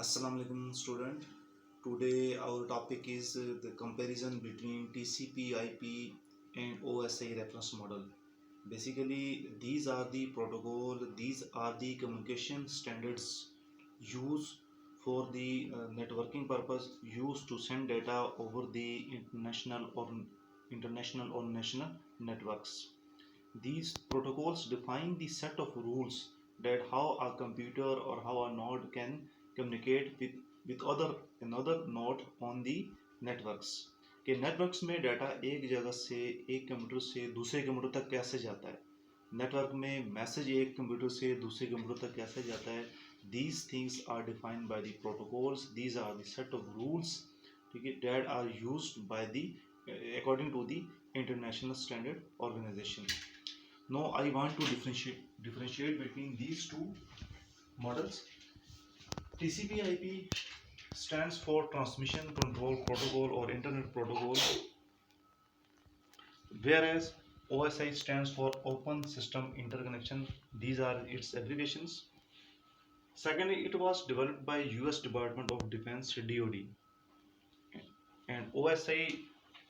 Assalamu alaikum student. Today our topic is the comparison between TCP IP and OSI reference model. Basically these are the protocol, these are the communication standards used for the networking purpose, used to send data over the international or national networks. These protocols define the set of rules that how a computer or how a node can communicate with another node on the networks. कि networks में data एक जगह से एक computer से दूसरे computer तक कैसे जाता है, नेटवर्क में मैसेज एक कंप्यूटर से दूसरे कंप्यूटर तक कैसे जाता है. These things are defined by the protocols. These are the set of rules, ठीक है, that are used by the according to the international standard organization. Now I want to differentiate between these two models. TCP/IP stands for Transmission Control Protocol or Internet Protocol, whereas OSI stands for Open System Interconnection. These are its abbreviations. Secondly, it was developed by US Department of Defense DoD, and OSI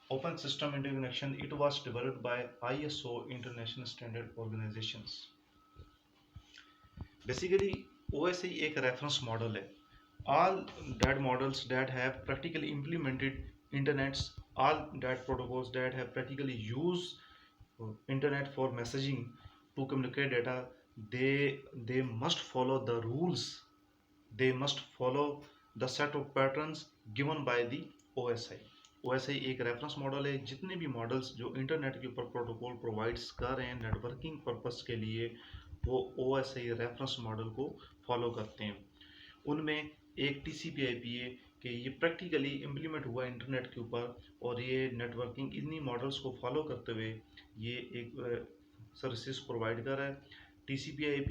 Open System Interconnection, it was developed by ISO International Standard Organizations. Basically OSI एक reference model है. All that models that have practically implemented internets, all that protocols that have practically used internet for messaging to communicate data, they must follow the rules, they must follow the set of patterns given by the OSI. OSI एक reference model है. जितने भी models जो internet के ऊपर protocol provides कर रहे हैं नेटवर्किंग पर्पस के लिए, वो OSI रेफरेंस मॉडल को फॉलो करते हैं. उनमें एक TCP/IP है कि ये प्रैक्टिकली इम्प्लीमेंट हुआ इंटरनेट के ऊपर, और ये नेटवर्किंग इन्हीं मॉडल्स को फॉलो करते हुए ये एक सर्विसेज प्रोवाइड कर रहा है. TCP/IP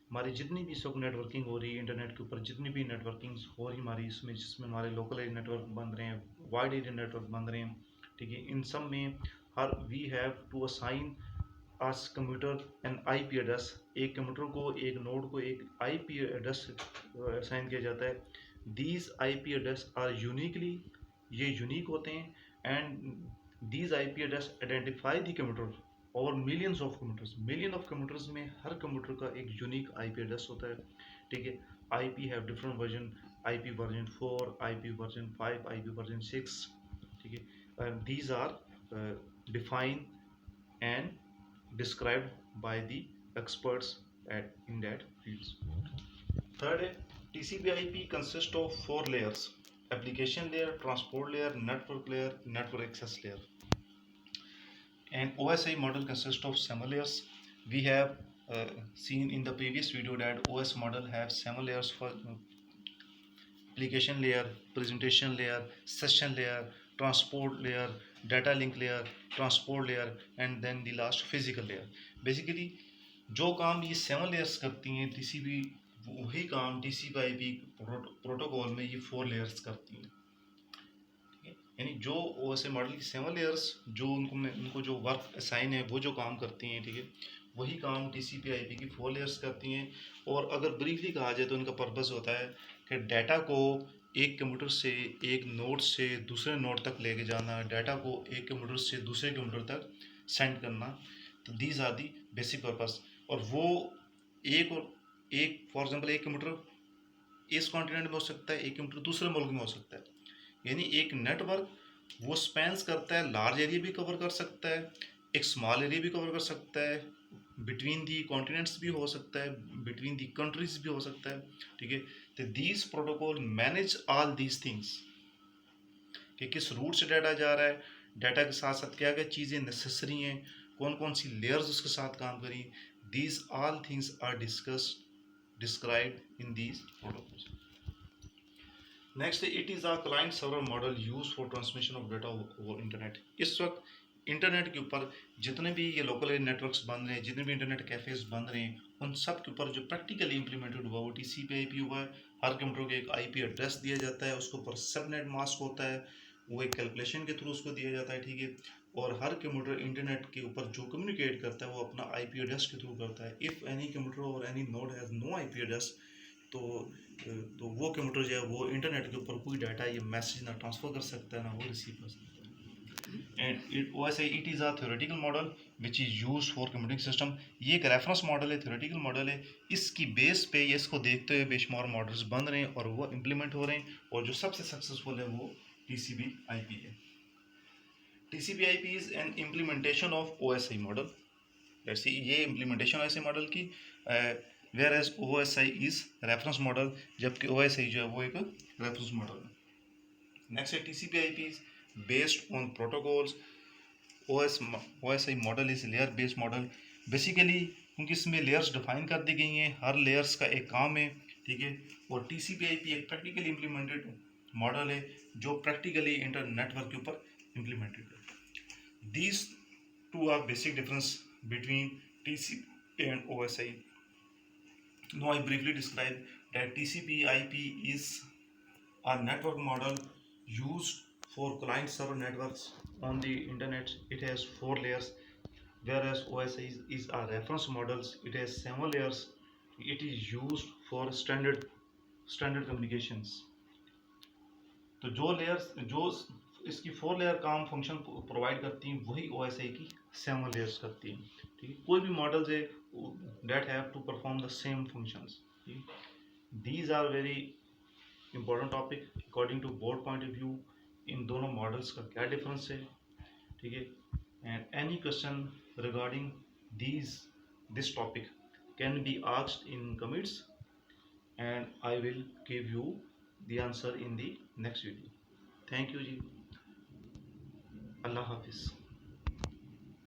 हमारी जितनी भी सब नेटवर्किंग हो रही है इंटरनेट के ऊपर, जितनी भी नेटवर्किंग हो रही हमारी इसमें, जिसमें हमारे लोकल एरिया नेटवर्क बन रहे हैं, वाइड एरिया नेटवर्क बन रहे हैं, ठीक है, इन सब में हर we have to assign as computer an IP address. एक कंप्यूटर को, एक नोड को एक IP एड्रेस असाइन किया जाता है. These IP address are uniquely, ये यूनिक होते हैं, and these IP address identify the computer और millions of computers. Million of computers में हर कंप्यूटर का एक यूनिक IP एड्रेस होता है, ठीक है. IP have different version, IP version 4, IP version 5, IP version 6, ठीक है. These are define and described by the experts in that fields. Third, TCP/IP consists of 4 layers: application layer, transport layer, network layer, network access layer. And OSI model consists of 7 layers. We have seen in the previous video that OS model have 7 layers for application layer, presentation layer, session layer, transport layer, data link layer, transport layer, and then the last physical layer. Basically जो काम ये 7 layers करती हैं TCP, वही काम TCP/IP protocol में ये 4 layers करती हैं. यानी जो OSI मॉडल की 7 layers जो उनको जो वर्क असाइन है, वो जो काम करती हैं, ठीक है, वही काम TCP/IP की 4 layers करती हैं. और अगर ब्रीफली कहा जाए तो इनका पर्पस होता है कि डाटा को एक कंप्यूटर से, एक नोड से दूसरे नोड तक लेके जाना, डाटा को एक कंप्यूटर से दूसरे कंप्यूटर तक सेंड करना. तो these are the basic purpose. और वो एक फॉर एग्जांपल एक कंप्यूटर इस कॉन्टिनेंट में हो सकता है, एक कंप्यूटर दूसरे मुल्क में हो सकता है. यानी एक नेटवर्क वो स्पैन्स करता है, लार्ज एरिया भी कवर कर सकता है, एक स्मॉल एरिया भी कवर कर सकता है, बिटवीन दी कॉन्टिनेंट्स भी हो सकता है, बिटवीन दी कंट्रीज भी हो सकता है, ठीक है. तो these protocol manage all these things कि किस रूट से डाटा जा रहा है, डाटा के साथ साथ क्या क्या चीज़ें नेसेसरी हैं, कौन कौन सी लेयर्स उसके साथ काम करी. These all things are described in these protocols. Next, it is a client server model use for transmission of data over internet. इस वक्त इंटरनेट के ऊपर जितने भी ये लोकल नेटवर्क्स बन रहे हैं, जितने भी इंटरनेट कैफेज बन रहे हैं, उन सब के ऊपर जो प्रैक्टिकली इंप्लीमेंटेड हुआ वो TCP/IP हुआ है. हर कंप्यूटर को एक IP एड्रेस दिया जाता है, उसके ऊपर सबनेट मास्क होता है, वो एक कैलकुलेशन के थ्रू उसको दिया जाता है, ठीक है. और हर कंप्यूटर इंटरनेट के ऊपर जो कम्युनिकेट करता है वो अपना IP एड्रेस के थ्रू करता है. इफ़ एनी कंप्यूटर और any node has no IP address, तो तो वो कंप्यूटर जो है वो इंटरनेट के ऊपर कोई डाटा या मैसेज ना ट्रांसफ़र कर सकता है ना वो रिसीव कर सकता है। एंड इट वैसे it is a theoretical model which is use for computing system. ये एक रेफरेंस मॉडल है, थ्योरेटिकल मॉडल है। इसकी बेस पे ये इसको देखते हुए बेशुमार मॉडल्स बन रहे हैं और वो इम्प्लीमेंट हो रहे हैं, और जो सबसे सक्सेसफुल है वो TCP IP है। TCP IP is an implementation of OSI model. जैसे ये इम्प्लीमेंटेशन OSI मॉडल की, whereas OSI is reference model, जबकि OSI जो है वो एक रेफरेंस मॉडल है। नेक्स्ट है TCP IP is based on protocols. OSI model is layer based model. Basically क्योंकि इसमें लेयर्स डिफाइन कर दी गई हैं, हर लेयर्स का एक काम है, ठीक है। और TCP IP एक प्रैक्टिकली इम्प्लीमेंटेड मॉडल है जो प्रैक्टिकली इंटर नेटवर्क के ऊपर इम्प्लीमेंटेड है। These two are basic difference between TCP and OSI. Now I briefly describe that TCP IP is a network model used for client server networks on the internet. It has 4 layers, whereas OSI is a reference models. It has 7 layers. It is used for standard communications. तो जो layers जो इसकी 4 layer काम function provide करती हैं वही OSI की 7 layers करती हैं, ठीक है। कोई भी मॉडल्स है that have to perform the same functions, ठीक है। These are very important topic according to board point of view। इन दोनों मॉडल्स का क्या डिफरेंस है, ठीक है। And any question regarding these this topic can be asked in comments, and I will give you the answer in the next video। Thank you ji. अल्लाह हाफिज़।